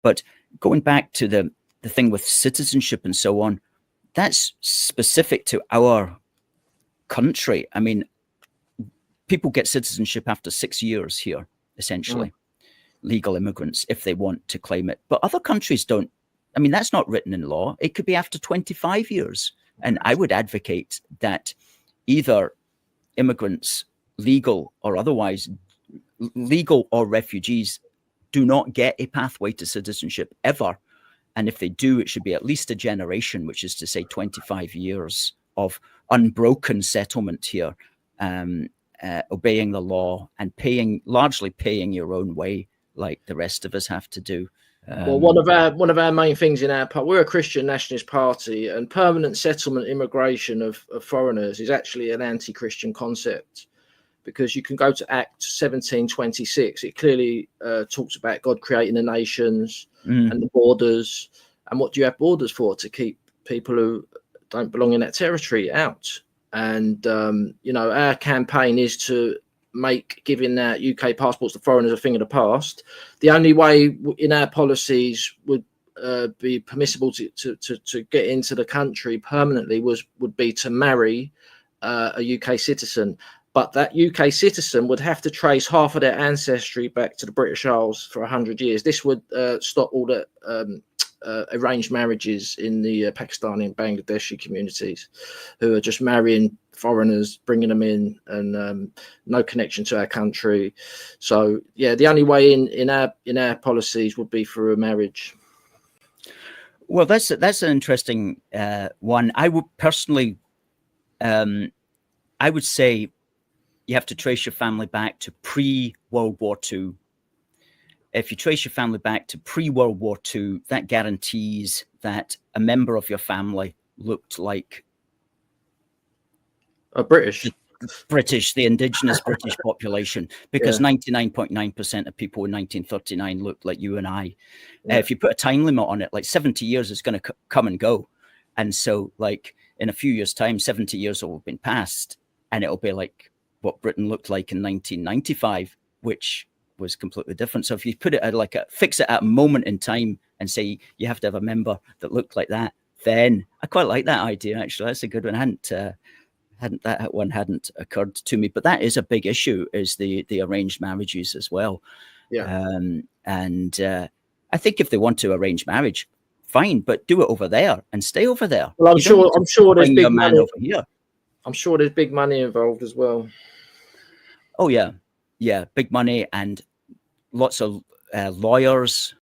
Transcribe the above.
But going back to the thing with citizenship and so on, that's specific to our country. I mean, people get citizenship after 6 years here, essentially, legal immigrants, if they want to claim it. But other countries don't. I mean, that's not written in law. It could be after 25 years. And I would advocate that either immigrants, legal or otherwise, legal or refugees, do not get a pathway to citizenship ever. And if they do, it should be at least a generation, which is to say 25 years of unbroken settlement here, obeying the law and largely paying your own way, like the rest of us have to do. Well, one of our main things in our part, we're a Christian nationalist party, and permanent settlement immigration of foreigners is actually an anti-Christian concept, because you can go to Act 1726. It clearly talks about God creating the nations and the borders. And what do you have borders for? To keep people who don't belong in that territory out. And, our campaign is to make giving out UK passports to foreigners a thing of the past. The only way in our policies would be permissible to get into the country permanently would be to marry a UK citizen. But that UK citizen would have to trace half of their ancestry back to the British Isles for 100 years. This would stop all the arranged marriages in the Pakistani and Bangladeshi communities, who are just marrying foreigners, bringing them in, and no connection to our country. So, yeah, the only way in our policies would be through a marriage. Well, that's an interesting one. I would personally, I would say, you have to trace your family back to pre-World War II. If you trace your family back to pre-World War II, that guarantees that a member of your family looked like a British, the indigenous British population, because 99.9% of people in 1939 looked like you and I. If you put a time limit on it, like 70 years is going to come and go. And so, like, in a few years' time, 70 years will have been passed, and it'll be like what Britain looked like in 1995, which was completely different. So if you put it at fix it at a moment in time and say you have to have a member that looked like that, then I quite like that idea. Actually, that's a good one. That one hadn't occurred to me, but that is a big issue, is the arranged marriages as well. I think if they want to arrange marriage, fine, but do it over there and stay over there. Well, I'm sure there's big money over here. I'm sure there's big money involved as well. Oh yeah, big money and lots of lawyers